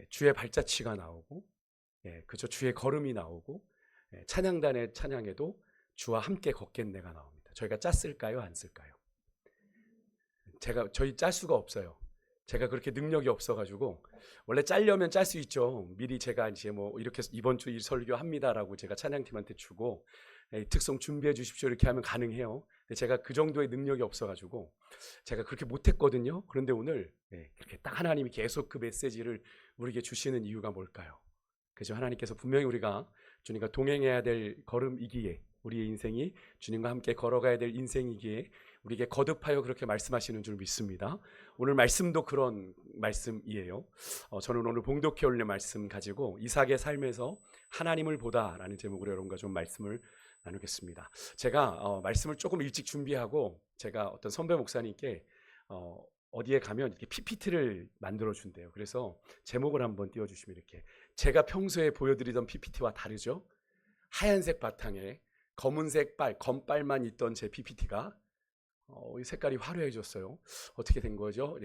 주의 발자취가 나오고, 그저 주의 걸음이 나오고, 찬양단의 찬양에도 주와 함께 걷겠네가 나옵니다. 저희가 짰을까요? 안 쓸까요? 저희 짤 수가 없어요. 제가 그렇게 능력이 없어가지고, 원래 짜려면 짤 수 있죠. 미리 제가 이제 뭐 이렇게 이번 주 이 설교 합니다라고 제가 찬양팀한테 주고, 특송 준비해 주십시오 이렇게 하면 가능해요. 근데 제가 그 정도의 능력이 없어가지고 제가 그렇게 못했거든요. 그런데 오늘 이렇게 딱 하나님이 계속 그 메시지를 우리에게 주시는 이유가 뭘까요? 그죠? 하나님께서 분명히 우리가 주님과 동행해야 될 걸음이기에, 우리의 인생이 주님과 함께 걸어가야 될 인생이기에 우리에게 거듭하여 그렇게 말씀하시는 줄 믿습니다. 오늘 말씀도 그런 말씀이에요. 저는 오늘 봉독해 올릴 말씀 가지고 이삭의 삶에서 하나님을 보다라는 제목으로 여러분과 좀 말씀을 나누겠습니다. 제가 말씀을 조금 일찍 준비하고 제가 어떤 선배 목사님께 어디에 가면 이렇게 PPT를 만들어 준대요. 그래서 제목을 한번 띄워주시면 이렇게, 제가 평소에 보여드리던 PPT와 다르죠? 하얀색 바탕에 검은색 검빨만 있던 제 PPT가 색깔이 화려해졌어요. 어떻게 된 거죠?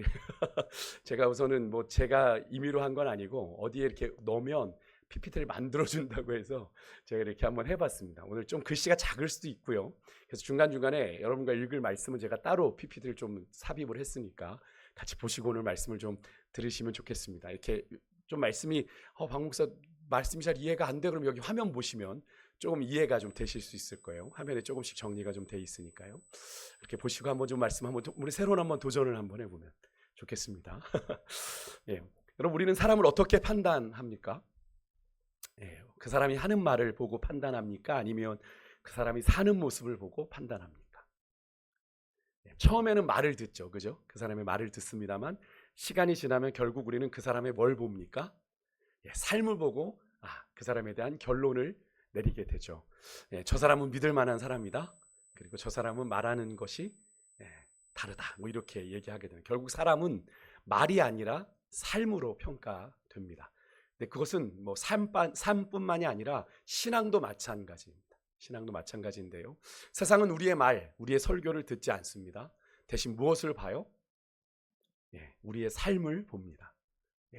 제가 우선은 뭐 제가 임의로 한 건 아니고 어디에 이렇게 넣으면 PPT를 만들어준다고 해서 제가 이렇게 한번 해봤습니다. 오늘 좀 글씨가 작을 수도 있고요. 그래서 중간중간에 여러분과 읽을 말씀은 제가 따로 PPT를 좀 삽입을 했으니까 같이 보시고 오늘 말씀을 좀 들으시면 좋겠습니다. 이렇게 좀 말씀이 박 목사 말씀이 잘 이해가 안 돼, 그럼 여기 화면 보시면 조금 이해가 좀 되실 수 있을 거예요. 화면에 조금씩 정리가 좀 돼 있으니까요. 이렇게 보시고 한번 좀 말씀 한번 우리 새로운 한번 도전을 한번 해보면 좋겠습니다. 여러분, 우리는 사람을 어떻게 판단합니까? 그 사람이 하는 말을 보고 판단합니까? 아니면 그 사람이 사는 모습을 보고 판단합니까? 처음에는 말을 듣죠, 그죠? 그 사람의 말을 듣습니다만 시간이 지나면 결국 우리는 그 사람의 뭘 봅니까? 삶을 보고 그 사람에 대한 결론을 내리게 되죠. 저 사람은 믿을 만한 사람이다. 그리고 저 사람은 말하는 것이 다르다. 뭐 이렇게 얘기하게 되는. 결국 사람은 말이 아니라 삶으로 평가됩니다. 근데 그것은 뭐 삶뿐만이 아니라 신앙도 마찬가지입니다. 신앙도 마찬가지인데요. 세상은 우리의 말, 우리의 설교를 듣지 않습니다. 대신 무엇을 봐요? 우리의 삶을 봅니다.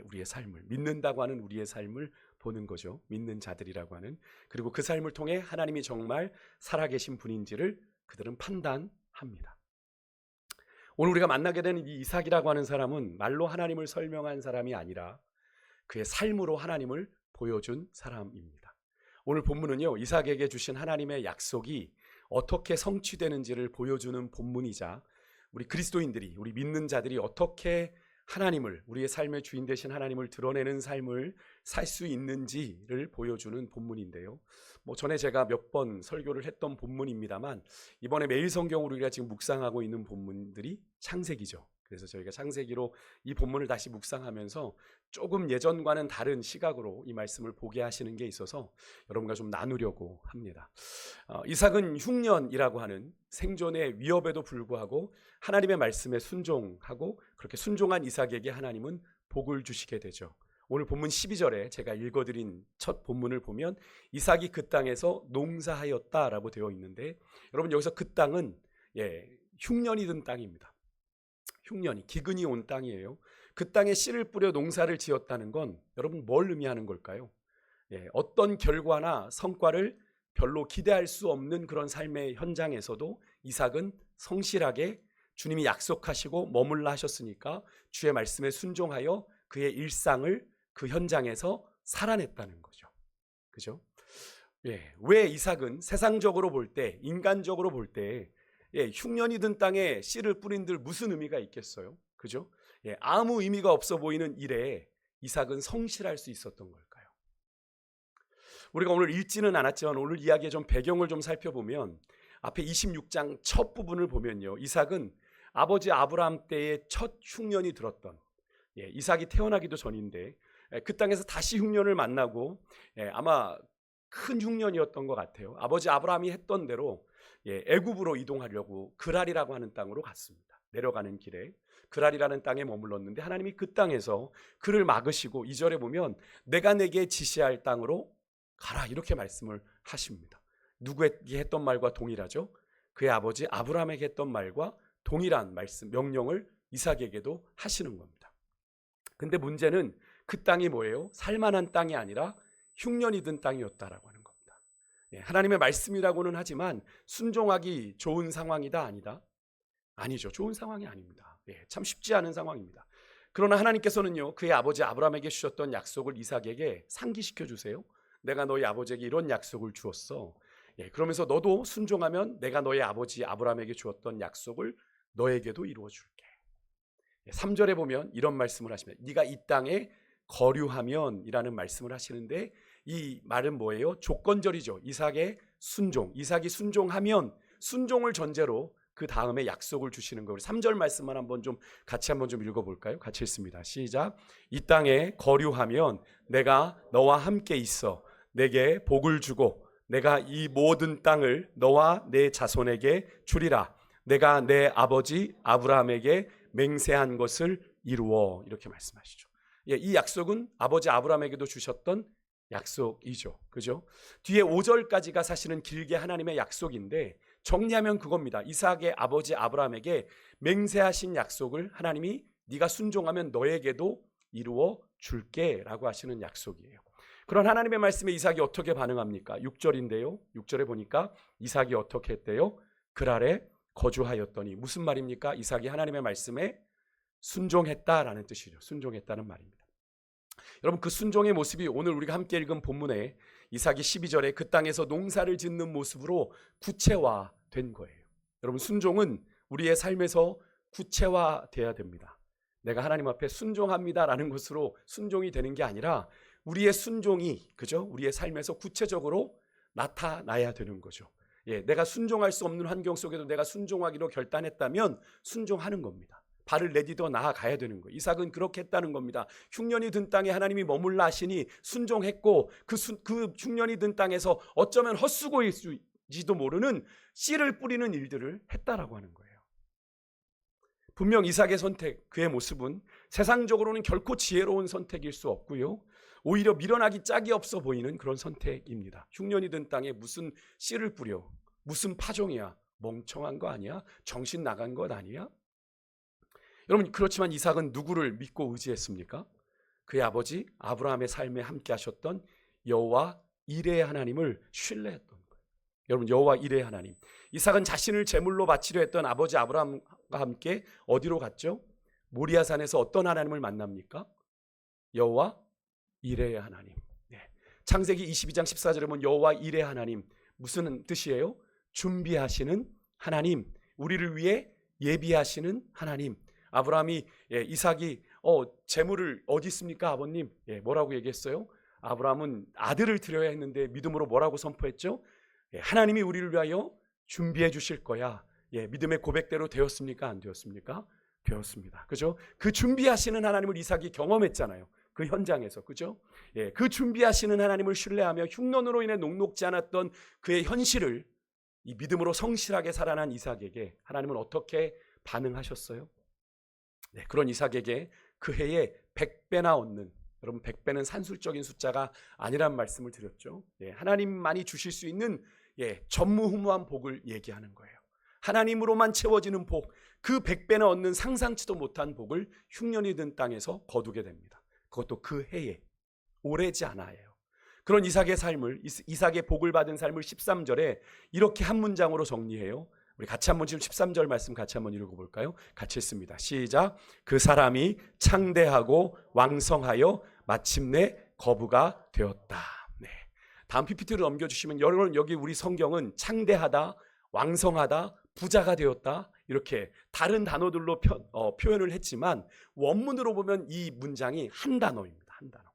우리의 삶을, 믿는다고 하는 우리의 삶을 보는 거죠. 믿는 자들이라고 하는. 그리고 그 삶을 통해 하나님이 정말 살아계신 분인지를 그들은 판단합니다. 오늘 우리가 만나게 되는 이 이삭이라고 하는 사람은 말로 하나님을 설명한 사람이 아니라 그의 삶으로 하나님을 보여준 사람입니다. 오늘 본문은요, 이삭에게 주신 하나님의 약속이 어떻게 성취되는지를 보여주는 본문이자 우리 그리스도인들이, 우리 믿는 자들이 어떻게 하나님을, 우리의 삶의 주인 되신 하나님을 드러내는 삶을 살 수 있는지를 보여주는 본문인데요. 뭐 전에 제가 몇 번 설교를 했던 본문입니다만 이번에 매일 성경으로 우리가 지금 묵상하고 있는 본문들이 창세기죠. 그래서 저희가 창세기로 이 본문을 다시 묵상하면서 조금 예전과는 다른 시각으로 이 말씀을 보게 하시는 게 있어서 여러분과 좀 나누려고 합니다. 이삭은 흉년이라고 하는 생존의 위협에도 불구하고 하나님의 말씀에 순종하고 그렇게 순종한 이삭에게 하나님은 복을 주시게 되죠. 오늘 본문 12절에 제가 읽어드린 첫 본문을 보면 이삭이 그 땅에서 농사하였다라고 되어 있는데, 여러분 여기서 그 땅은 흉년이 든 땅입니다. 흉년이, 기근이 온 땅이에요. 그 땅에 씨를 뿌려 농사를 지었다는 건 여러분 뭘 의미하는 걸까요? 어떤 결과나 성과를 별로 기대할 수 없는 그런 삶의 현장에서도 이삭은 성실하게 주님이 약속하시고 머물라 하셨으니까 주의 말씀에 순종하여 그의 일상을 그 현장에서 살아냈다는 거죠. 그죠? 왜 이삭은 세상적으로 볼 때, 인간적으로 볼 때 흉년이 든 땅에 씨를 뿌린들 무슨 의미가 있겠어요? 그죠? 아무 의미가 없어 보이는 일에 이삭은 성실할 수 있었던 걸까요? 우리가 오늘 읽지는 않았지만 오늘 이야기의 좀 배경을 좀 살펴보면 앞에 26장 첫 부분을 보면요, 이삭은 아버지 아브라함 때의 첫 흉년이 들었던, 이삭이 태어나기도 전인데 그 땅에서 다시 흉년을 만나고 아마 큰 흉년이었던 것 같아요. 아버지 아브라함이 했던 대로 애굽으로 이동하려고 그랄이라고 하는 땅으로 갔습니다. 내려가는 길에 그랄이라는 땅에 머물렀는데 하나님이 그 땅에서 그를 막으시고 2절에 보면 내가 내게 지시할 땅으로 가라 이렇게 말씀을 하십니다. 누구에게 했던 말과 동일하죠? 그의 아버지 아브라함에게 했던 말과 동일한 말씀, 명령을 이삭에게도 하시는 겁니다. 근데 문제는 그 땅이 뭐예요? 살만한 땅이 아니라 흉년이 든 땅이었다라고 하는 겁니다. 하나님의 말씀이라고는 하지만 순종하기 좋은 상황이다 아니다? 아니죠. 좋은 상황이 아닙니다. 참 쉽지 않은 상황입니다. 그러나 하나님께서는요, 그의 아버지 아브라함에게 주셨던 약속을 이삭에게 상기시켜 주세요. 내가 너희 아버지에게 이런 약속을 주었어. 그러면서 너도 순종하면 내가 너희 아버지 아브라함에게 주었던 약속을 너에게도 이루어 줄게. 3절에 보면 이런 말씀을 하십니다. 네가 이 땅에 거류하면 이라는 말씀을 하시는데, 이 말은 뭐예요? 조건절이죠. 이삭의 순종. 이삭이 순종하면, 순종을 전제로 그 다음에 약속을 주시는 거예요. 3절 말씀만 같이 한번 좀 읽어볼까요? 같이 읽습니다. 시작. 이 땅에 거류하면 내가 너와 함께 있어 내게 복을 주고 내가 이 모든 땅을 너와 내 자손에게 주리라. 내가 내 아버지 아브라함에게 맹세한 것을 이루어. 이렇게 말씀하시죠. 이 약속은 아버지 아브라함에게도 주셨던 약속이죠. 그죠? 뒤에 5절까지가 사실은 길게 하나님의 약속인데, 정리하면 그겁니다. 이삭의 아버지 아브라함에게 맹세하신 약속을 하나님이 네가 순종하면 너에게도 이루어 줄게 라고 하시는 약속이에요. 그런 하나님의 말씀에 이삭이 어떻게 반응합니까? 6절인데요. 6절에 보니까 이삭이 어떻게 했대요? 그랄에 거주하였더니. 무슨 말입니까? 이삭이 하나님의 말씀에 순종했다라는 뜻이죠. 순종했다는 말입니다. 여러분, 그 순종의 모습이 오늘 우리가 함께 읽은 본문에 이삭이 12절에 그 땅에서 농사를 짓는 모습으로 구체화된 거예요. 여러분, 순종은 우리의 삶에서 구체화돼야 됩니다. 내가 하나님 앞에 순종합니다라는 것으로 순종이 되는 게 아니라 우리의 순종이, 그죠? 우리의 삶에서 구체적으로 나타나야 되는 거죠. 내가 순종할 수 없는 환경 속에도 내가 순종하기로 결단했다면 순종하는 겁니다. 발을 내디뎌 나아가야 되는 거예요. 이삭은 그렇게 했다는 겁니다. 흉년이 든 땅에 하나님이 머물라 하시니 순종했고, 그 흉년이 든 땅에서 어쩌면 헛수고일지도 모르는 씨를 뿌리는 일들을 했다라고 하는 거예요. 분명 이삭의 선택, 그의 모습은 세상적으로는 결코 지혜로운 선택일 수 없고요, 오히려 밀어나기 짝이 없어 보이는 그런 선택입니다. 흉년이 든 땅에 무슨 씨를 뿌려? 무슨 파종이야? 멍청한 거 아니야? 정신 나간 것 아니야? 여러분, 그렇지만 이삭은 누구를 믿고 의지했습니까? 그의 아버지 아브라함의 삶에 함께 하셨던 여호와 이레의 하나님을 신뢰했던 거예요. 여러분, 여호와 이레의 하나님. 이삭은 자신을 제물로 바치려 했던 아버지 아브라함과 함께 어디로 갔죠? 모리아산에서 어떤 하나님을 만납니까? 여호와 이레의 하나님. 창세기 22장 14절에 보면 여호와 이레의 하나님, 무슨 뜻이에요? 준비하시는 하나님, 우리를 위해 예비하시는 하나님. 아브라함이, 이삭이 재물을 어디 있습니까 아버님? 뭐라고 얘기했어요? 아브라함은 아들을 드려야 했는데 믿음으로 뭐라고 선포했죠? 하나님이 우리를 위하여 준비해 주실 거야. 믿음의 고백대로 되었습니까? 안 되었습니까? 되었습니다. 그죠? 그 준비하시는 하나님을 이삭이 경험했잖아요. 그 현장에서. 그죠? 그 준비하시는 하나님을 신뢰하며 흉년으로 인해 녹록지 않았던 그의 현실을 이 믿음으로 성실하게 살아난 이삭에게 하나님은 어떻게 반응하셨어요? 그런 이삭에게 그 해에 100배나 얻는, 여러분 100배는 산술적인 숫자가 아니란 말씀을 드렸죠. 하나님만이 주실 수 있는 전무후무한 복을 얘기하는 거예요. 하나님으로만 채워지는 복, 그 100배나 얻는 상상치도 못한 복을 흉년이 든 땅에서 거두게 됩니다. 그것도 그 해에, 오래지 않아요. 그런 이삭의 삶을, 이삭의 복을 받은 삶을 13절에 이렇게 한 문장으로 정리해요. 우리 같이 한번 지금 13절 말씀 같이 한번 읽어볼까요? 같이 읽습니다. 시작. 그 사람이 창대하고 왕성하여 마침내 거부가 되었다. 다음 PPT로 넘겨주시면, 여러분 여기 우리 성경은 창대하다, 왕성하다, 부자가 되었다 이렇게 다른 단어들로 표현을 했지만 원문으로 보면 이 문장이 한 단어입니다. 한 단어.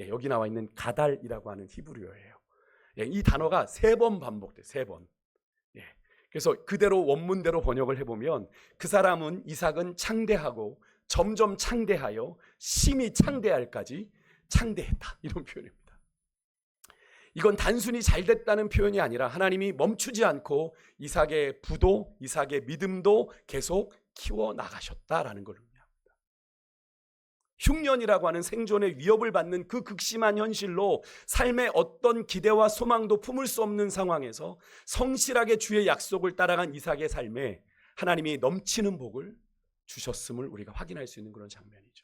여기 나와 있는 가달이라고 하는 히브리어예요. 이 단어가 3번 반복돼요. 3번. 그래서 그대로 원문대로 번역을 해보면, 그 사람은, 이삭은 창대하고 점점 창대하여 심히 창대할까지 창대했다, 이런 표현입니다. 이건 단순히 잘됐다는 표현이 아니라 하나님이 멈추지 않고 이삭의 부도, 이삭의 믿음도 계속 키워나가셨다라는 걸 의미합니다. 흉년이라고 하는 생존의 위협을 받는 그 극심한 현실로 삶의 어떤 기대와 소망도 품을 수 없는 상황에서 성실하게 주의 약속을 따라간 이삭의 삶에 하나님이 넘치는 복을 주셨음을 우리가 확인할 수 있는 그런 장면이죠.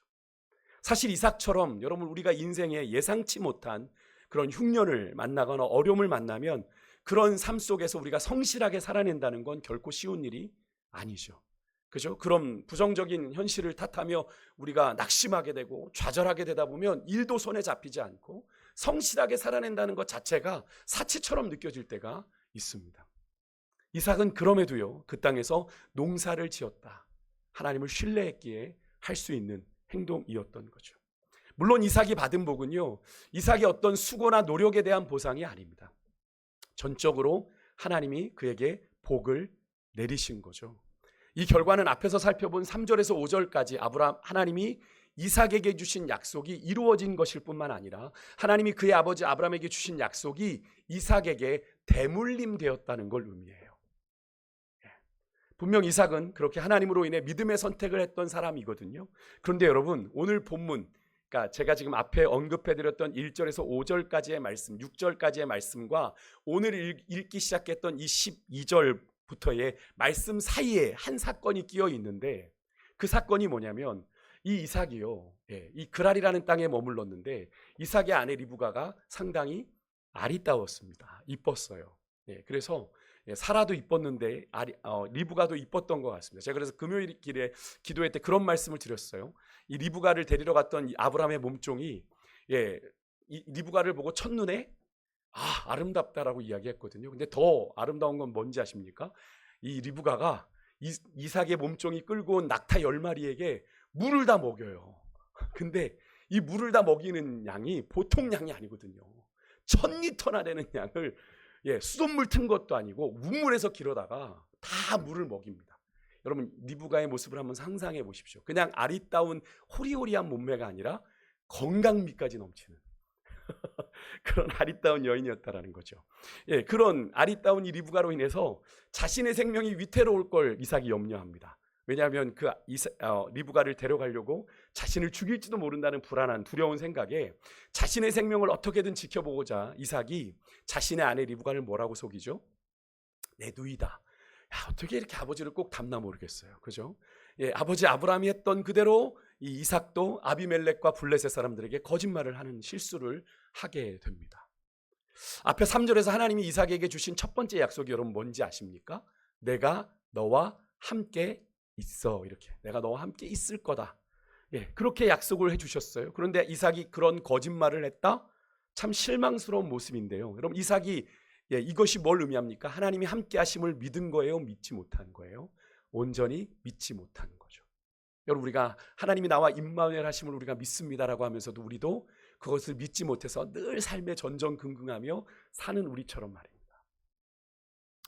사실 이삭처럼 여러분 우리가 인생에 예상치 못한 그런 흉년을 만나거나 어려움을 만나면 그런 삶 속에서 우리가 성실하게 살아낸다는 건 결코 쉬운 일이 아니죠. 그죠? 그럼 부정적인 현실을 탓하며 우리가 낙심하게 되고 좌절하게 되다 보면 일도 손에 잡히지 않고 성실하게 살아낸다는 것 자체가 사치처럼 느껴질 때가 있습니다. 이삭은 그럼에도요, 그 땅에서 농사를 지었다. 하나님을 신뢰했기에 할 수 있는 행동이었던 거죠. 물론 이삭이 받은 복은요, 이삭의 어떤 수고나 노력에 대한 보상이 아닙니다. 전적으로 하나님이 그에게 복을 내리신 거죠. 이 결과는 앞에서 살펴본 3절에서 5절까지 하나님이 이삭에게 주신 약속이 이루어진 것일 뿐만 아니라 하나님이 그의 아버지 아브라함에게 주신 약속이 이삭에게 대물림되었다는 걸 의미해요. 분명 이삭은 그렇게 하나님으로 인해 믿음의 선택을 했던 사람이거든요. 그런데 여러분, 오늘 본문, 그러니까 제가 지금 앞에 언급해드렸던 1절에서 5절까지의 말씀, 6절까지의 말씀과 오늘 읽기 시작했던 이 12절부터의 말씀 사이에 한 사건이 끼어 있는데, 그 사건이 뭐냐면 이 이삭이요, 이 그랄이라는 땅에 머물렀는데 이삭의 아내 리브가가 상당히 아리따웠습니다. 이뻤어요. 그래서 사라도 이뻤는데 리브가도 이뻤던 것 같습니다. 제가 그래서 금요일 길에 기도회 때 그런 말씀을 드렸어요. 이 리브가를 데리러 갔던 아브라함의 몸종이 이 리브가를 보고 첫눈에 아름답다라고 이야기했거든요. 근데 더 아름다운 건 뭔지 아십니까? 이 리브가가 이삭의 몸종이 끌고 온 낙타 10마리에게 물을 다 먹여요. 근데 이 물을 다 먹이는 양이 보통 양이 아니거든요. 1000리터나 되는 양을 수돗물 튼 것도 아니고 우물에서 길어다가 다 물을 먹입니다. 여러분, 리브가의 모습을 한번 상상해 보십시오. 그냥 아리따운 호리호리한 몸매가 아니라 건강미까지 넘치는 그런 아리따운 여인이었다라는 거죠. 그런 아리따운 이 리브가로 인해서 자신의 생명이 위태로울 걸 이삭이 염려합니다. 왜냐하면 리브가를 데려가려고 자신을 죽일지도 모른다는 불안한 두려운 생각에 자신의 생명을 어떻게든 지켜보고자 이삭이 자신의 아내 리브가를 뭐라고 속이죠? 내 누이다. 어떻게 이렇게 아버지를 꼭 닮나 모르겠어요. 그죠? 아버지 아브라함이 했던 그대로 이 이삭도 아비멜렉과 블레셋 사람들에게 거짓말을 하는 실수를 하게 됩니다. 앞에 3절에서 하나님이 이삭에게 주신 첫 번째 약속이 여러분 뭔지 아십니까? 내가 너와 함께 있어. 이렇게 내가 너와 함께 있을 거다. 그렇게 약속을 해주셨어요. 그런데 이삭이 그런 거짓말을 했다? 참 실망스러운 모습인데요. 여러분, 이삭이 이것이 뭘 의미합니까? 하나님이 함께 하심을 믿은 거예요? 믿지 못한 거예요? 온전히 믿지 못한 거죠. 여러분, 우리가 하나님이 나와 임마누엘 하심을 우리가 믿습니다라고 하면서도 우리도 그것을 믿지 못해서 늘 삶에 전전긍긍하며 사는 우리처럼 말입니다.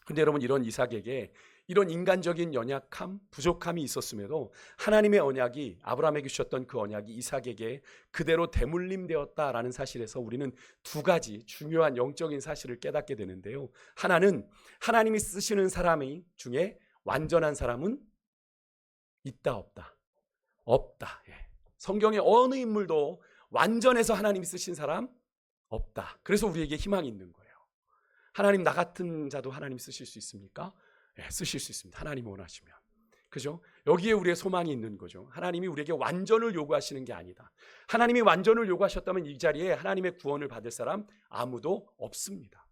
그런데 여러분, 이런 이삭에게 이런 인간적인 연약함, 부족함이 있었음에도 하나님의 언약이, 아브라함에게 주셨던 그 언약이 이삭에게 그대로 대물림되었다라는 사실에서 우리는 두 가지 중요한 영적인 사실을 깨닫게 되는데요. 하나는 하나님이 쓰시는 사람 중에 완전한 사람은 있다 없다? 없다. 성경의 어느 인물도 완전해서 하나님이 쓰신 사람 없다. 그래서 우리에게 희망이 있는 거예요. 하나님, 나 같은 자도 하나님 쓰실 수 있습니까? 쓰실 수 있습니다. 하나님 원하시면. 그죠? 여기에 우리의 소망이 있는 거죠. 하나님이 우리에게 완전을 요구하시는 게 아니다. 하나님이 완전을 요구하셨다면 이 자리에 하나님의 구원을 받을 사람 아무도 없습니다.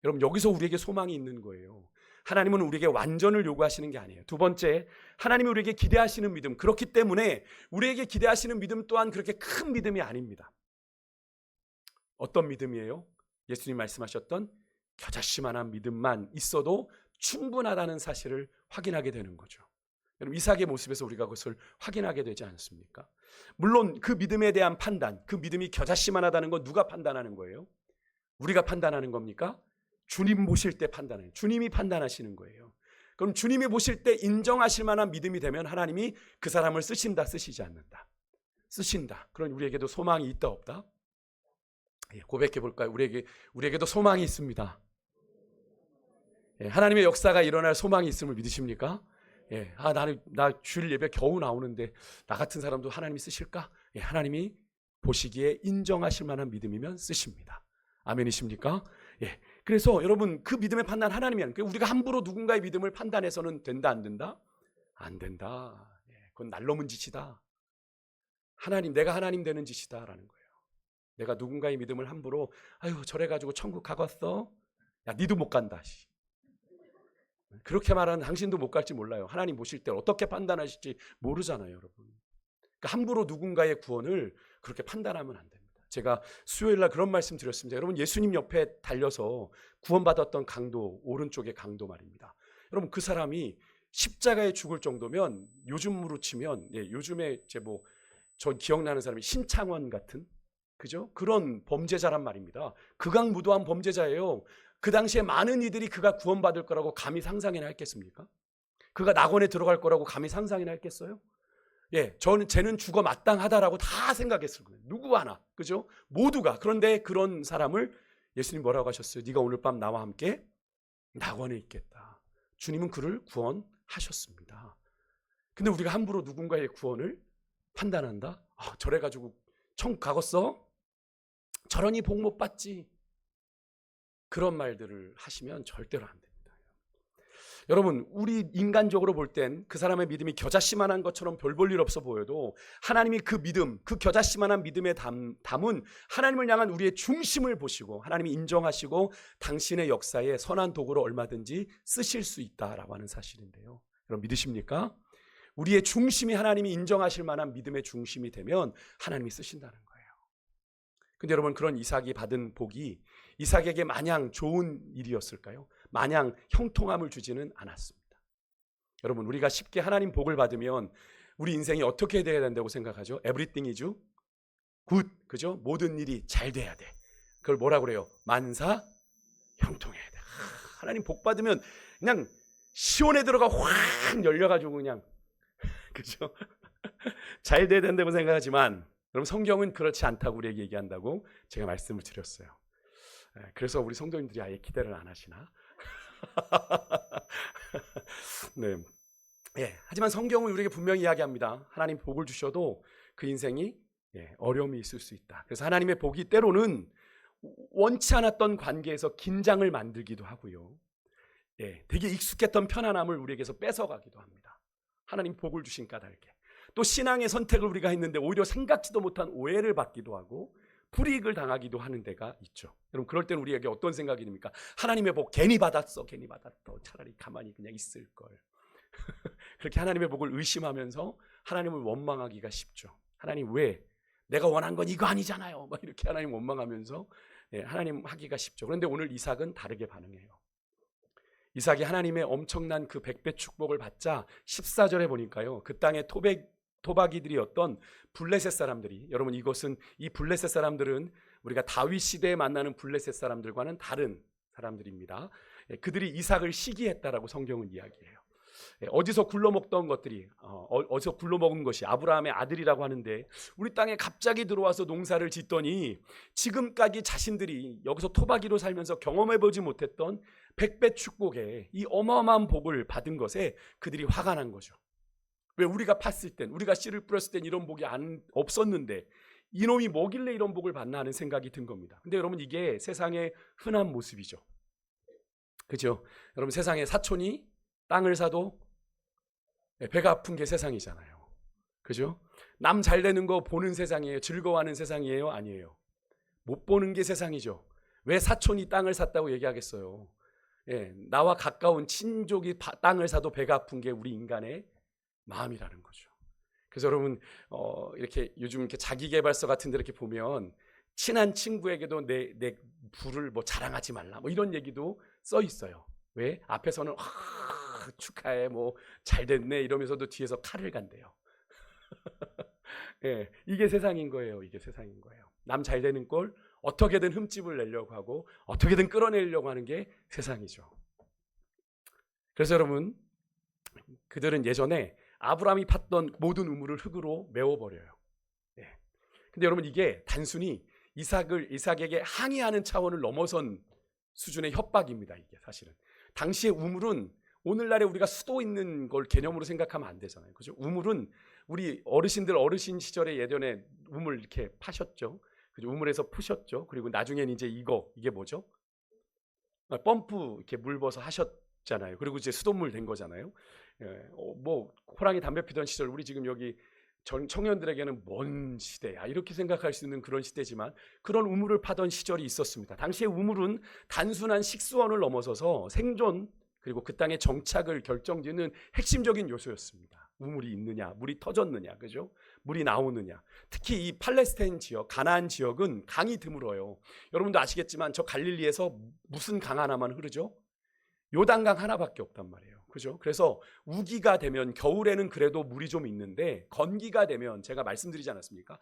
여러분, 여기서 우리에게 소망이 있는 거예요. 하나님은 우리에게 완전을 요구하시는 게 아니에요. 두 번째, 하나님이 우리에게 기대하시는 믿음. 그렇기 때문에 우리에게 기대하시는 믿음 또한 그렇게 큰 믿음이 아닙니다. 어떤 믿음이에요? 예수님 말씀하셨던 겨자씨만한 믿음만 있어도 충분하다는 사실을 확인하게 되는 거죠. 여러분, 이삭의 모습에서 우리가 그것을 확인하게 되지 않습니까? 물론 그 믿음에 대한 판단, 그 믿음이 겨자씨만하다는 건 누가 판단하는 거예요? 우리가 판단하는 겁니까? 주님 보실 때 판단해요. 주님이 판단하시는 거예요. 그럼 주님이 보실 때 인정하실 만한 믿음이 되면 하나님이 그 사람을 쓰신다, 쓰시지 않는다? 쓰신다. 그럼 우리에게도 소망이 있다 없다? 고백해 볼까요? 우리에게도 소망이 있습니다. 하나님의 역사가 일어날 소망이 있음을 믿으십니까? 나 주일 예배 겨우 나오는데 나 같은 사람도 하나님이 쓰실까? 하나님이 보시기에 인정하실 만한 믿음이면 쓰십니다. 아멘이십니까? 그래서 여러분, 그 믿음의 판단 하나님이 하는 거예요. 우리가 함부로 누군가의 믿음을 판단해서는 된다 안 된다? 안 된다. 그건 날 넘은 짓이다. 하나님, 내가 하나님 되는 짓이다라는 거예요. 내가 누군가의 믿음을 함부로 아유 저래 가지고 천국 가겠어? 야 니도 못 간다. 그렇게 말하는 당신도 못 갈지 몰라요. 하나님 모실 때 어떻게 판단하실지 모르잖아요, 여러분. 그러니까 함부로 누군가의 구원을 그렇게 판단하면 안 됩니다. 제가 수요일 날 그런 말씀 드렸습니다. 여러분, 예수님 옆에 달려서 구원받았던 강도, 오른쪽의 강도 말입니다. 여러분, 그 사람이 십자가에 죽을 정도면 요즘으로 치면 요즘에 저 기억나는 사람이 신창원 같은, 그죠? 그런 범죄자란 말입니다. 극악무도한 범죄자예요. 그 당시에 많은 이들이 그가 구원받을 거라고 감히 상상이나 했겠습니까? 그가 낙원에 들어갈 거라고 감히 상상이나 했겠어요? 쟤는 죽어 마땅하다라고 다 생각했을 거예요. 누구 하나, 그죠? 모두가. 그런데 그런 사람을 예수님 뭐라고 하셨어요? 네가 오늘 밤 나와 함께 낙원에 있겠다. 주님은 그를 구원하셨습니다. 근데 우리가 함부로 누군가의 구원을 판단한다? 저래 가지고 천국 가겠어? 저러니 복 못 받지. 그런 말들을 하시면 절대로 안 됩니다. 여러분, 우리 인간적으로 볼 땐 그 사람의 믿음이 겨자씨만한 것처럼 별 볼 일 없어 보여도 하나님이 그 믿음, 그 겨자씨만한 믿음에 담은 하나님을 향한 우리의 중심을 보시고 하나님이 인정하시고 당신의 역사에 선한 도구로 얼마든지 쓰실 수 있다라고 하는 사실인데요. 여러분 믿으십니까? 우리의 중심이 하나님이 인정하실 만한 믿음의 중심이 되면 하나님이 쓰신다는 거예요. 근데 여러분, 그런 이삭이 받은 복이 이삭에게 마냥 좋은 일이었을까요? 마냥 형통함을 주지는 않았습니다. 여러분, 우리가 쉽게 하나님 복을 받으면 우리 인생이 어떻게 돼야 된다고 생각하죠? Everything is good, 그죠? 모든 일이 잘 돼야 돼. 그걸 뭐라고 그래요? 만사 형통해야 돼. 하나님 복 받으면 그냥 시원에 들어가 확 열려가지고 그냥, 그죠? 잘 돼야 된다고 생각하지만 여러분, 성경은 그렇지 않다고 우리에게 얘기한다고 제가 말씀을 드렸어요. 그래서 우리 성도님들이 아예 기대를 안 하시나? 네. 하지만 성경은 우리에게 분명히 이야기합니다. 하나님 복을 주셔도 그 인생이 어려움이 있을 수 있다. 그래서 하나님의 복이 때로는 원치 않았던 관계에서 긴장을 만들기도 하고요. 되게 익숙했던 편안함을 우리에게서 뺏어가기도 합니다. 하나님 복을 주신 까닭에. 또 신앙의 선택을 우리가 했는데 오히려 생각지도 못한 오해를 받기도 하고 불이익을 당하기도 하는 데가 있죠. 여러분, 그럴 때는 우리에게 어떤 생각이 듭니까? 하나님의 복 괜히 받았어. 차라리 가만히 그냥 있을 걸. 그렇게 하나님의 복을 의심하면서 하나님을 원망하기가 쉽죠. 하나님 왜? 내가 원한 건 이거 아니잖아요. 막 이렇게 하나님 원망하면서 하나님 하기가 쉽죠. 그런데 오늘 이삭은 다르게 반응해요. 이삭이 하나님의 엄청난 그 100배 축복을 받자 14절에 보니까요, 그 땅의 토박이들이었던 블레셋 사람들이, 여러분 이 블레셋 사람들은 우리가 다윗 시대에 만나는 블레셋 사람들과는 다른 사람들입니다. 그들이 이삭을 시기했다라고 성경은 이야기해요. 어디서 굴러먹던 것들이 어디서 굴러먹은 것이 아브라함의 아들이라고 하는데 우리 땅에 갑자기 들어와서 농사를 짓더니 지금까지 자신들이 여기서 토박이로 살면서 경험해보지 못했던 100배 축복에 이 어마어마한 복을 받은 것에 그들이 화가 난 거죠. 왜? 우리가 팠을 땐, 우리가 씨를 뿌렸을 땐 이런 복이 없었는데 이놈이 뭐길래 이런 복을 받나 하는 생각이 든 겁니다. 근데 여러분, 이게 세상의 흔한 모습이죠. 그죠? 여러분, 세상에 사촌이 땅을 사도 배가 아픈 게 세상이잖아요. 그죠? 남 잘 되는 거 보는 세상이에요? 즐거워하는 세상이에요? 아니에요. 못 보는 게 세상이죠. 왜 사촌이 땅을 샀다고 얘기하겠어요? 나와 가까운 친족이 땅을 사도 배가 아픈 게 우리 인간의 마음이라는 거죠. 그래서 여러분, 이렇게 요즘 이렇게 자기계발서 같은 데 이렇게 보면 친한 친구에게도 내 부를 자랑하지 말라 이런 얘기도 써 있어요. 왜? 앞에서는 축하해 잘 됐네 이러면서도 뒤에서 칼을 간대요. 이게 세상인 거예요. 이게 세상인 거예요. 남 잘 되는 꼴 어떻게든 흠집을 내려고 하고 어떻게든 끌어내려고 하는 게 세상이죠. 그래서 여러분, 그들은 예전에 아브라함이 팠던 모든 우물을 흙으로 메워버려요. 근데 여러분, 이게 단순히 이삭에게 항의하는 차원을 넘어선 수준의 협박입니다. 이게 사실은 당시의 우물은 오늘날에 우리가 수도 있는 걸 개념으로 생각하면 안 되잖아요. 그죠? 우물은 우리 어르신 시절에 예전에 우물 이렇게 파셨죠. 그죠? 우물에서 푸셨죠. 그리고 나중에는 이제 이게 뭐죠? 펌프 이렇게 물 버서 하셨잖아요. 그리고 이제 수돗물 된 거잖아요. 호랑이 담배 피던 시절 우리 지금 여기 청년들에게는 먼 시대야 이렇게 생각할 수 있는 그런 시대지만 그런 우물을 파던 시절이 있었습니다. 당시에 우물은 단순한 식수원을 넘어서서 생존 그리고 그 땅의 정착을 결정짓는 핵심적인 요소였습니다. 우물이 있느냐, 물이 터졌느냐, 그죠? 물이 나오느냐. 특히 이 팔레스타인 지역, 가나안 지역은 강이 드물어요. 여러분도 아시겠지만 저 갈릴리에서 무슨 강 하나만 흐르죠? 요단강 하나밖에 없단 말이에요. 그죠? 그래서 우기가 되면 겨울에는 그래도 물이 좀 있는데 건기가 되면 제가 말씀드리지 않았습니까?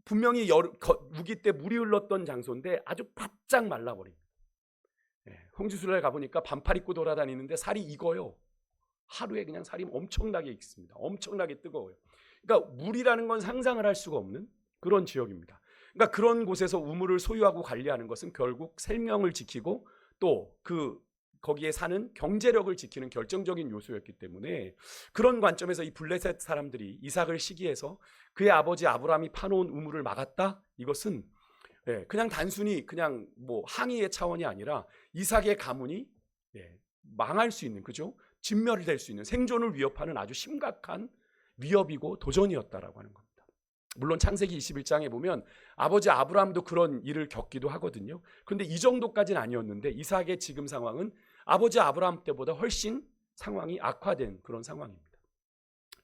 분명히 우기 때 물이 흘렀던 장소인데 아주 바짝 말라버립니다. 홍지순례 가보니까 반팔 입고 돌아다니는데 살이 익어요. 하루에 그냥 살이 엄청나게 익습니다. 엄청나게 뜨거워요. 그러니까 물이라는 건 상상을 할 수가 없는 그런 지역입니다. 그러니까 그런 곳에서 우물을 소유하고 관리하는 것은 결국 생명을 지키고 또 거기에 사는 경제력을 지키는 결정적인 요소였기 때문에 그런 관점에서 이 블레셋 사람들이 이삭을 시기해서 그의 아버지 아브라함이 파놓은 우물을 막았다? 이것은 그냥 단순히 그냥 뭐 항의의 차원이 아니라 이삭의 가문이 망할 수 있는, 그죠? 진멸될 수 있는, 생존을 위협하는 아주 심각한 위협이고 도전이었다라고 하는 겁니다. 물론 창세기 21장에 보면 아버지 아브라함도 그런 일을 겪기도 하거든요. 그런데 이 정도까지는 아니었는데 이삭의 지금 상황은 아버지 아브라함 때보다 훨씬 상황이 악화된 그런 상황입니다.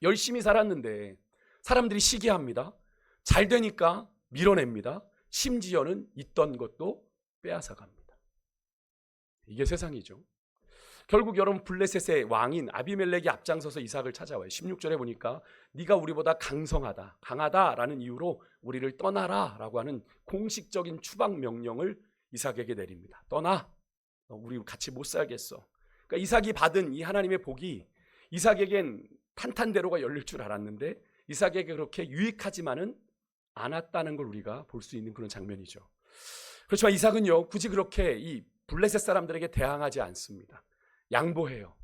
열심히 살았는데 사람들이 시기합니다. 잘 되니까 밀어냅니다. 심지어는 있던 것도 빼앗아갑니다. 이게 세상이죠. 결국 여러분 블레셋의 왕인 아비멜렉이 앞장서서 이삭을 찾아와요. 16절에 보니까 네가 우리보다 강하다라는 이유로 우리를 떠나라라고 하는 공식적인 추방 명령을 이삭에게 내립니다. 떠나. 우리 같이 못 살겠어. 그러니까 이삭이 받은 이 하나님의 복이 이삭에겐 탄탄대로가 열릴 줄 알았는데 이삭에게 그렇게 유익하지만은 않았다는 걸 우리가 볼 수 있는 그런 장면이죠. 그렇지만 이삭은요 굳이 그렇게 이 블레셋 사람들에게 대항하지 않습니다. 양보해요.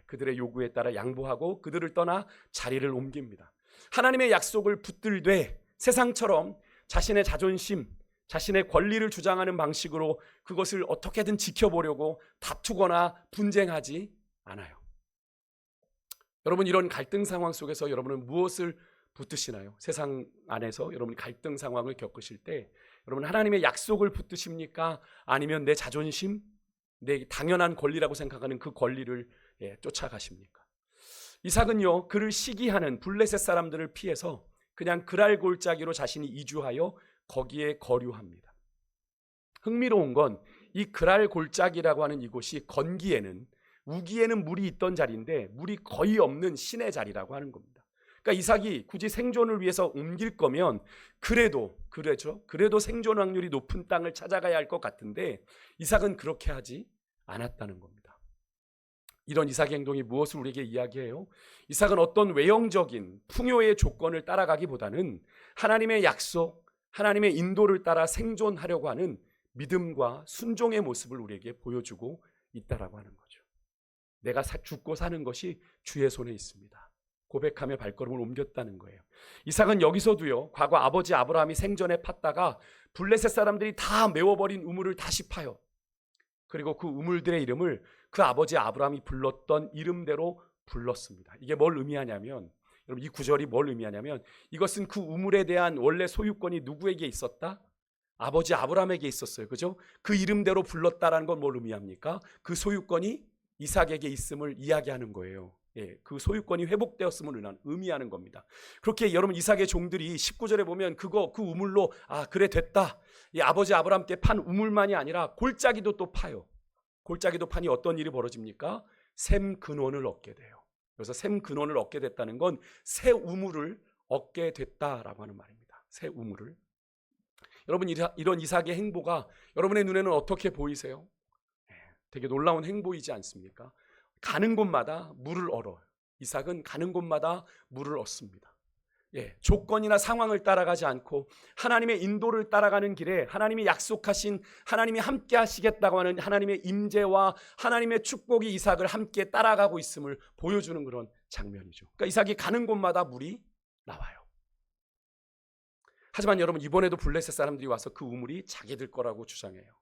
그들의 요구에 따라 양보하고 그들을 떠나 자리를 옮깁니다. 하나님의 약속을 붙들되 세상처럼 자신의 자존심, 자신의 권리를 주장하는 방식으로 그것을 어떻게든 지켜보려고 다투거나 분쟁하지 않아요. 여러분 이런 갈등 상황 속에서 여러분은 무엇을 붙드시나요? 세상 안에서 여러분이 갈등 상황을 겪으실 때 여러분 하나님의 약속을 붙드십니까? 아니면 내 자존심, 내 당연한 권리라고 생각하는 그 권리를 쫓아가십니까? 이삭은요 그를 시기하는 블레셋 사람들을 피해서 그냥 그랄 골짜기로 자신이 이주하여 거기에 거류합니다. 흥미로운 건 이 그랄 골짜기라고 하는 이곳이 건기에는 우기에는 물이 있던 자리인데 물이 거의 없는 신의 자리라고 하는 겁니다. 그러니까 이삭이 굳이 생존을 위해서 옮길 거면 그래도 생존 확률이 높은 땅을 찾아가야 할 것 같은데 이삭은 그렇게 하지 않았다는 겁니다. 이런 이삭의 행동이 무엇을 우리에게 이야기해요? 이삭은 어떤 외형적인 풍요의 조건을 따라가기보다는 하나님의 약속, 하나님의 인도를 따라 생존하려고 하는 믿음과 순종의 모습을 우리에게 보여주고 있다라고 하는 거죠. 내가 죽고 사는 것이 주의 손에 있습니다. 고백하며 발걸음을 옮겼다는 거예요. 이삭은 여기서도요 과거 아버지 아브라함이 생전에 팠다가 블레셋 사람들이 다 메워버린 우물을 다시 파요. 그리고 그 우물들의 이름을 그 아버지 아브라함이 불렀던 이름대로 불렀습니다. 이게 뭘 의미하냐면 여러분 이 구절이 뭘 의미하냐면 이것은 그 우물에 대한 원래 소유권이 누구에게 있었다? 아버지 아브라함에게 있었어요. 그죠? 그 이름대로 불렀다라는 건 뭘 의미합니까? 그 소유권이 이삭에게 있음을 이야기하는 거예요. 그 소유권이 회복되었음을 의미하는 겁니다. 그렇게 여러분 이삭의 종들이 19절에 보면 그 우물로 그래 됐다. 이 아버지 아브라함 때 판 우물만이 아니라 골짜기도 또 파요. 골짜기도 파니 어떤 일이 벌어집니까? 샘 근원을 얻게 돼요. 그래서 샘 근원을 얻게 됐다는 건 새 우물을 얻게 됐다라고 하는 말입니다. 새 우물을. 여러분 이런 이삭의 행보가 여러분의 눈에는 어떻게 보이세요? 되게 놀라운 행보이지 않습니까? 가는 곳마다 물을 얻어요. 이삭은 가는 곳마다 물을 얻습니다. 조건이나 상황을 따라가지 않고 하나님의 인도를 따라가는 길에 하나님이 약속하신 하나님이 함께 하시겠다고 하는 하나님의 임재와 하나님의 축복이 이삭을 함께 따라가고 있음을 보여주는 그런 장면이죠. 그러니까 이삭이 가는 곳마다 물이 나와요. 하지만 여러분 이번에도 블레셋 사람들이 와서 그 우물이 자기들 거라고 주장해요.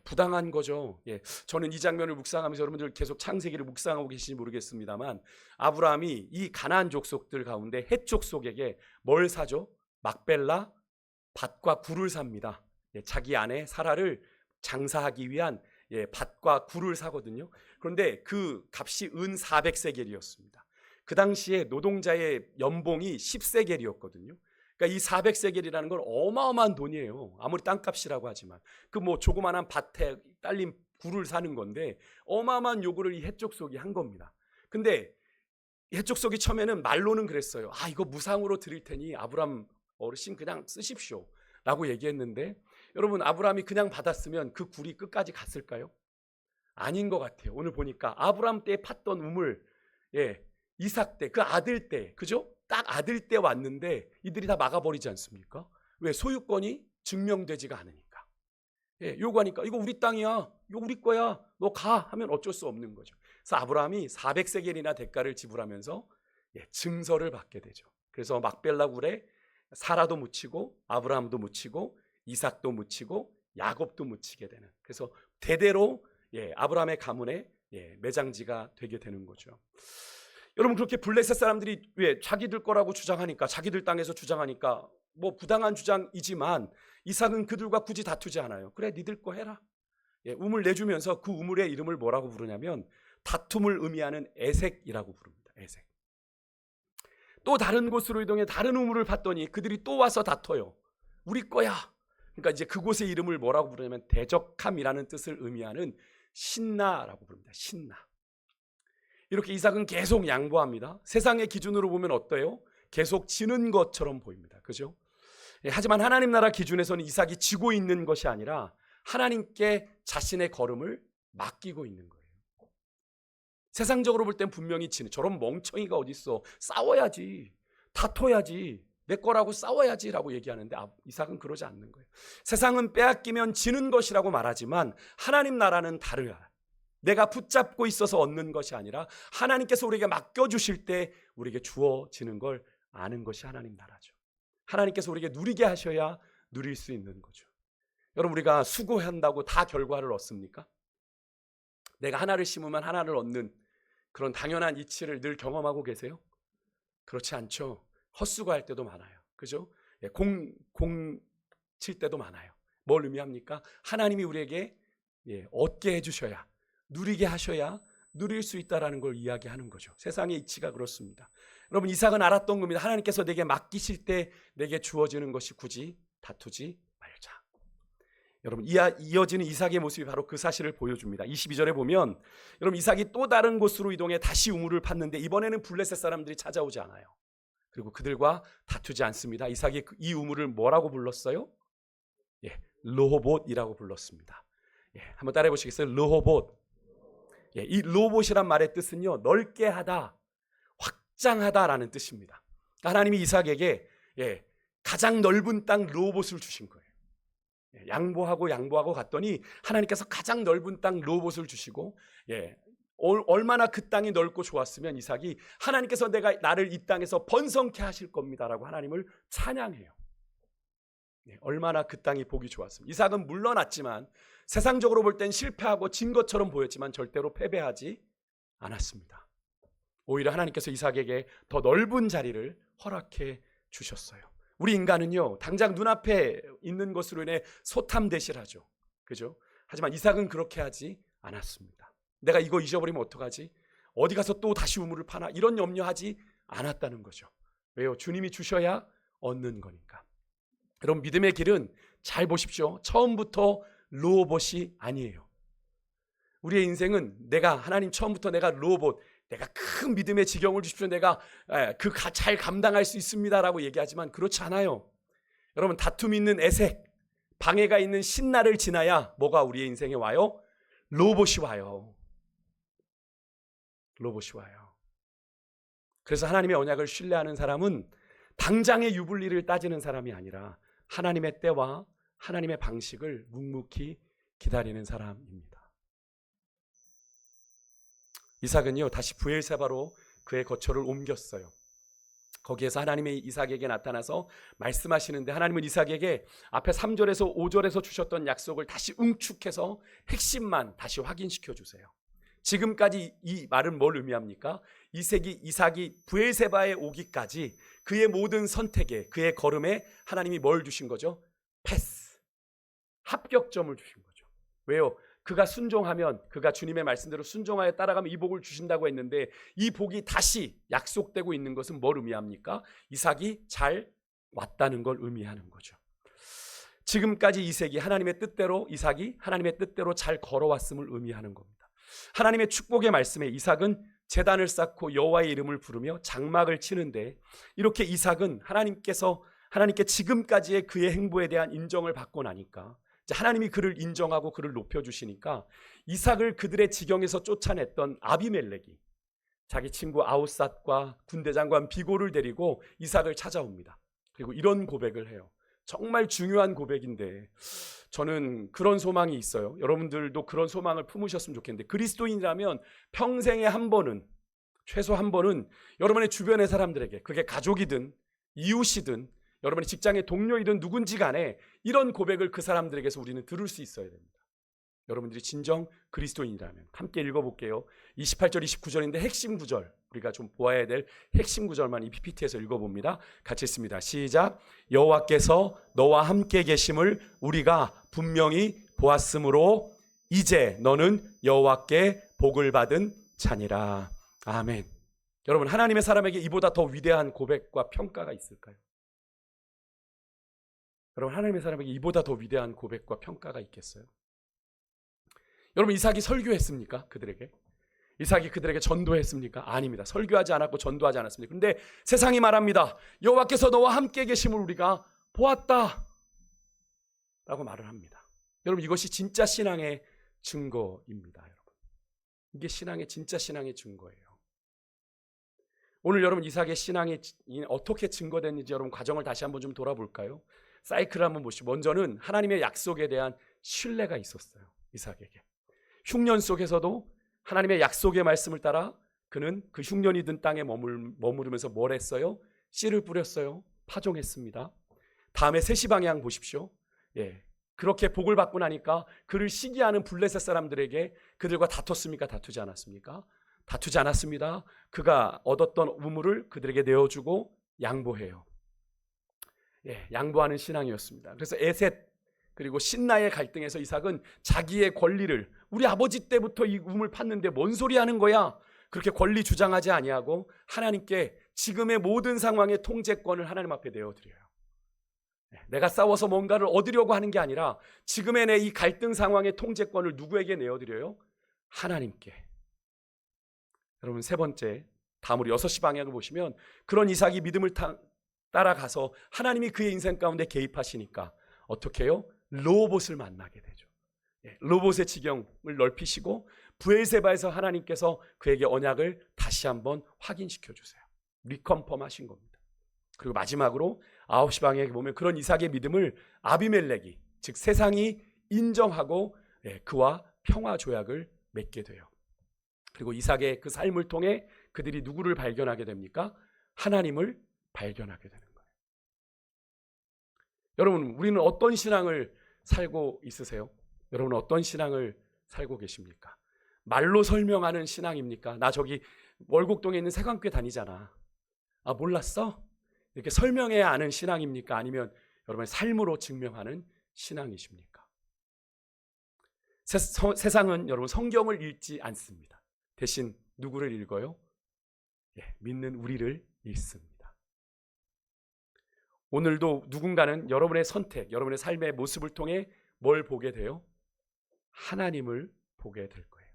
부당한 거죠. 저는 이 장면을 묵상하면서 여러분들 계속 창세기를 묵상하고 계신지 모르겠습니다만 아브라함이 이 가나안 족속들 가운데 헷 족속에게 뭘 사죠? 막벨라 밭과 굴을 삽니다. 자기 아내 사라를 장사하기 위한 밭과 굴을 사거든요. 그런데 그 값이 은 400세겔이었습니다. 그 당시에 노동자의 연봉이 10세겔이었거든요. 그러니까 이 400세겔이라는 건 어마어마한 돈이에요. 아무리 땅값이라고 하지만 그 뭐 조그만한 밭에 딸린 굴을 사는 건데 어마어마한 요구를 이 헷족속이 한 겁니다. 근데 헷족속이 처음에는 말로는 그랬어요. 이거 무상으로 드릴 테니 아브람 어르신 그냥 쓰십시오 라고 얘기했는데 여러분 아브람이 그냥 받았으면 그 굴이 끝까지 갔을까요? 아닌 것 같아요. 오늘 보니까 아브람 때 팠던 우물 이삭 때 그 아들 때 그죠? 딱 아들 때 왔는데 이들이 다 막아버리지 않습니까? 왜? 소유권이 증명되지가 않으니까. 요구하니까 이거 우리 땅이야, 이거 우리 거야, 너 가 하면 어쩔 수 없는 거죠. 그래서 아브라함이 400세겔이나 대가를 지불하면서 증서를 받게 되죠. 그래서 막벨라 굴에 사라도 묻히고 아브라함도 묻히고 이삭도 묻히고 야곱도 묻히게 되는, 그래서 대대로 아브라함의 가문의 매장지가 되게 되는 거죠. 여러분 그렇게 블레셋 사람들이 왜 자기들 거라고 주장하니까, 자기들 땅에서 주장하니까 뭐 부당한 주장이지만 이삭은 그들과 굳이 다투지 않아요. 그래 니들 거 해라. 우물 내주면서 그 우물의 이름을 뭐라고 부르냐면 다툼을 의미하는 에색이라고 부릅니다. 에색. 또 다른 곳으로 이동해 다른 우물을 봤더니 그들이 또 와서 다퉈요. 우리 거야. 그러니까 이제 그곳의 이름을 뭐라고 부르냐면 대적함이라는 뜻을 의미하는 신나라고 부릅니다. 신나. 이렇게 이삭은 계속 양보합니다. 세상의 기준으로 보면 어때요? 계속 지는 것처럼 보입니다. 그죠? 하지만 하나님 나라 기준에서는 이삭이 지고 있는 것이 아니라 하나님께 자신의 걸음을 맡기고 있는 거예요. 세상적으로 볼 땐 분명히 지는, 저런 멍청이가 어딨어, 싸워야지, 다퉈야지, 내 거라고 싸워야지 라고 얘기하는데 이삭은 그러지 않는 거예요. 세상은 빼앗기면 지는 것이라고 말하지만 하나님 나라는 다르다. 내가 붙잡고 있어서 얻는 것이 아니라 하나님께서 우리에게 맡겨주실 때 우리에게 주어지는 걸 아는 것이 하나님 나라죠. 하나님께서 우리에게 누리게 하셔야 누릴 수 있는 거죠. 여러분 우리가 수고한다고 다 결과를 얻습니까? 내가 하나를 심으면 하나를 얻는 그런 당연한 이치를 늘 경험하고 계세요? 그렇지 않죠. 헛수고할 때도 많아요. 그죠? 공 칠 때도 많아요. 뭘 의미합니까? 하나님이 우리에게 얻게 해주셔야, 누리게 하셔야 누릴 수 있다는 걸 이야기하는 거죠. 세상의 이치가 그렇습니다. 여러분 이삭은 알았던 겁니다. 하나님께서 내게 맡기실 때 내게 주어지는 것이 굳이 다투지 말자. 여러분 이어지는 이삭의 모습이 바로 그 사실을 보여줍니다. 22절에 보면 여러분 이삭이 또 다른 곳으로 이동해 다시 우물을 팠는데 이번에는 블레셋 사람들이 찾아오지 않아요. 그리고 그들과 다투지 않습니다. 이삭이 이 우물을 뭐라고 불렀어요? 르호봇이라고 불렀습니다. 한번 따라해 보시겠어요? 르호봇. 이 르호봇이란 말의 뜻은요, 넓게 하다, 확장하다라는 뜻입니다. 하나님이 이삭에게 가장 넓은 땅 르호봇을 주신 거예요. 양보하고 갔더니 하나님께서 가장 넓은 땅 르호봇을 주시고, 얼마나 그 땅이 넓고 좋았으면 이삭이 하나님께서 나를 이 땅에서 번성케 하실 겁니다라고 하나님을 찬양해요. 얼마나 그 땅이 보기 좋았습니다. 이삭은 물러났지만 세상적으로 볼 땐 실패하고 진 것처럼 보였지만 절대로 패배하지 않았습니다. 오히려 하나님께서 이삭에게 더 넓은 자리를 허락해 주셨어요. 우리 인간은요, 당장 눈앞에 있는 것으로 인해 소탐대실하죠. 그죠? 하지만 이삭은 그렇게 하지 않았습니다. 내가 이거 잊어버리면 어떡하지? 어디 가서 또 다시 우물을 파나? 이런 염려하지 않았다는 거죠. 왜요? 주님이 주셔야 얻는 거니까. 여러분 믿음의 길은 잘 보십시오. 처음부터 르호봇이 아니에요. 우리의 인생은 하나님 처음부터 내가 르호봇, 내가 큰 믿음의 지경을 주십시오, 내가 잘 감당할 수 있습니다라고 얘기하지만 그렇지 않아요. 여러분 다툼이 있는 에색, 방해가 있는 신나를 지나야 뭐가 우리의 인생에 와요? 르호봇이 와요. 르호봇이 와요. 그래서 하나님의 언약을 신뢰하는 사람은 당장의 유불리를 따지는 사람이 아니라 하나님의 때와 하나님의 방식을 묵묵히 기다리는 사람입니다. 이삭은요 다시 브엘세바로 그의 거처를 옮겼어요. 거기에서 하나님의 이삭에게 나타나서 말씀하시는데, 하나님은 이삭에게 앞에 3절에서 5절에서 주셨던 약속을 다시 응축해서 핵심만 다시 확인시켜 주세요. 지금까지 이 말은 뭘 의미합니까? 이삭이 브엘세바에 오기까지 그의 모든 선택에, 그의 걸음에 하나님이 뭘 주신 거죠? 패스, 합격점을 주신 거죠. 왜요? 그가 순종하면, 그가 주님의 말씀대로 순종하여 따라가면 이 복을 주신다고 했는데, 이 복이 다시 약속되고 있는 것은 뭘 의미합니까? 이삭이 잘 왔다는 걸 의미하는 거죠. 지금까지 이삭이 하나님의 뜻대로 잘 걸어왔음을 의미하는 겁니다. 하나님의 축복의 말씀에 이삭은 제단을 쌓고 여호와의 이름을 부르며 장막을 치는데, 이렇게 이삭은 하나님께 지금까지의 그의 행보에 대한 인정을 받고 나니까, 하나님이 그를 인정하고 그를 높여주시니까, 이삭을 그들의 지경에서 쫓아냈던 아비멜렉이 자기 친구 아우삿과 군대장관 비골을 데리고 이삭을 찾아옵니다. 그리고 이런 고백을 해요. 정말 중요한 고백인데 저는 그런 소망이 있어요. 여러분들도 그런 소망을 품으셨으면 좋겠는데, 그리스도인이라면 평생에 한 번은, 최소 한 번은 여러분의 주변의 사람들에게, 그게 가족이든 이웃이든 여러분의 직장의 동료이든 누군지 간에 이런 고백을 그 사람들에게서 우리는 들을 수 있어야 됩니다. 여러분들이 진정 그리스도인이라면. 함께 읽어볼게요. 28절 29절인데 핵심 구절, 우리가 좀 보아야 될 핵심 구절만 이 PPT에서 읽어봅니다. 같이 읽습니다. 시작. 여호와께서 너와 함께 계심을 우리가 분명히 보았으므로 이제 너는 여호와께 복을 받은 자니라. 아멘. 여러분, 하나님의 사람에게 이보다 더 위대한 고백과 평가가 있을까요? 여러분, 하나님의 사람에게 이보다 더 위대한 고백과 평가가 있겠어요? 여러분, 이삭이 설교했습니까? 그들에게? 이삭이 그들에게 전도했습니까? 아닙니다. 설교하지 않았고 전도하지 않았습니다. 그런데 세상이 말합니다. 여호와께서 너와 함께 계심을 우리가 보았다 라고 말을 합니다. 여러분, 이것이 진짜 신앙의 증거입니다. 여러분, 이게 진짜 신앙의 증거예요. 오늘 여러분, 이삭의 신앙이 어떻게 증거됐는지 여러분 과정을 다시 한번 좀 돌아볼까요? 사이클을 한번 보시죠. 먼저는 하나님의 약속에 대한 신뢰가 있었어요. 이삭에게. 흉년 속에서도 하나님의 약속의 말씀을 따라 그는 그 흉년이 든 땅에 머무르면서 뭘 했어요? 씨를 뿌렸어요. 파종했습니다. 다음에 세시 방향 보십시오. 그렇게 복을 받고 나니까 그를 시기하는 블레셋 사람들에게 그들과 다퉜습니까? 다투지 않았습니까? 다투지 않았습니다. 그가 얻었던 우물을 그들에게 내어주고 양보해요. 양보하는 신앙이었습니다. 그래서 에셋 그리고 신나의 갈등에서 이삭은 자기의 권리를, 우리 아버지 때부터 이 우물 팠는데 뭔 소리 하는 거야? 그렇게 권리 주장하지 아니하고 하나님께 지금의 모든 상황의 통제권을 하나님 앞에 내어드려요. 내가 싸워서 뭔가를 얻으려고 하는 게 아니라 지금의 내 이 갈등 상황의 통제권을 누구에게 내어드려요? 하나님께. 여러분, 세 번째, 다음으로 6시 방향을 보시면 그런 이삭이 믿음을 따라가서 하나님이 그의 인생 가운데 개입하시니까 어떻게 해요? 르호봇을 만나게 되죠. 르호봇의 지경을 넓히시고 브엘세바에서 하나님께서 그에게 언약을 다시 한번 확인시켜 주세요. 리컨펌 하신 겁니다. 그리고 마지막으로 9시 방향에 보면 그런 이삭의 믿음을 아비멜렉이, 즉 세상이 인정하고 그와 평화 조약을 맺게 돼요. 그리고 이삭의 그 삶을 통해 그들이 누구를 발견하게 됩니까? 하나님을 발견하게 되는 거예요. 여러분, 우리는 어떤 신앙을 살고 있으세요? 여러분, 어떤 신앙을 살고 계십니까? 말로 설명하는 신앙입니까? 나 저기 월곡동에 있는 세관교회 다니잖아. 아, 몰랐어? 이렇게 설명해야 아는 신앙입니까? 아니면 여러분의 삶으로 증명하는 신앙이십니까? 세상은 여러분 성경을 읽지 않습니다. 대신 누구를 읽어요? 믿는 우리를 읽습니다. 오늘도 누군가는 여러분의 선택, 여러분의 삶의 모습을 통해 뭘 보게 돼요? 하나님을 보게 될 거예요.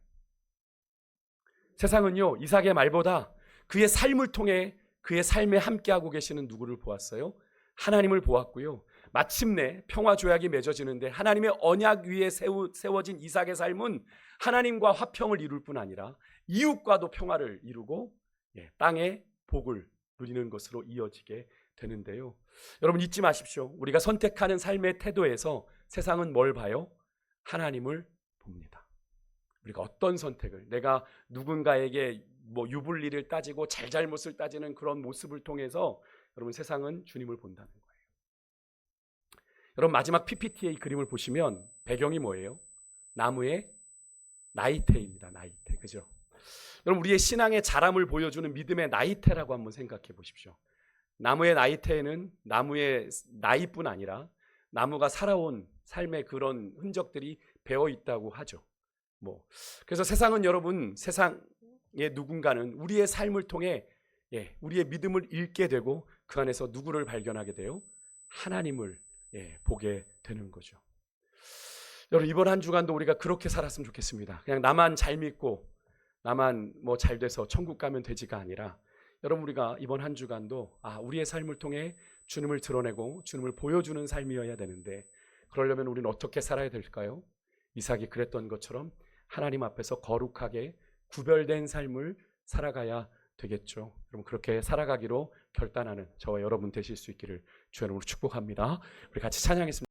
세상은요, 이삭의 말보다 그의 삶을 통해 그의 삶에 함께하고 계시는 누구를 보았어요? 하나님을 보았고요. 마침내 평화 조약이 맺어지는데 하나님의 언약 위에 세워진 이삭의 삶은 하나님과 화평을 이룰 뿐 아니라 이웃과도 평화를 이루고 땅의 복을 누리는 것으로 이어지게 되는데요. 여러분, 잊지 마십시오. 우리가 선택하는 삶의 태도에서 세상은 뭘 봐요? 하나님을 봅니다. 우리가 어떤 선택을, 내가 누군가에게 뭐 유불리를 따지고 잘잘못을 따지는 그런 모습을 통해서 여러분 세상은 주님을 본다는 거예요. 여러분 마지막 PPT의 그림을 보시면 배경이 뭐예요? 나무의 나이테입니다. 나이테. 그죠? 여러분 우리의 신앙의 자람을 보여주는 믿음의 나이테라고 한번 생각해 보십시오. 나무의 나이테에는 나무의 나이뿐 아니라 나무가 살아온 삶의 그런 흔적들이 배어 있다고 하죠. 그래서 세상은 여러분, 세상의 누군가는 우리의 삶을 통해 우리의 믿음을 읽게 되고 그 안에서 누구를 발견하게 돼요? 하나님을 보게 되는 거죠. 여러분 이번 한 주간도 우리가 그렇게 살았으면 좋겠습니다. 그냥 나만 잘 믿고 나만 잘 돼서 천국 가면 되지가 아니라 여러분 우리가 이번 한 주간도 우리의 삶을 통해 주님을 드러내고 주님을 보여주는 삶이어야 되는데 그러려면 우리는 어떻게 살아야 될까요? 이삭이 그랬던 것처럼 하나님 앞에서 거룩하게 구별된 삶을 살아가야 되겠죠. 여러분 그렇게 살아가기로 결단하는 저와 여러분 되실 수 있기를 주의 이름으로 축복합니다. 우리 같이 찬양했습니다.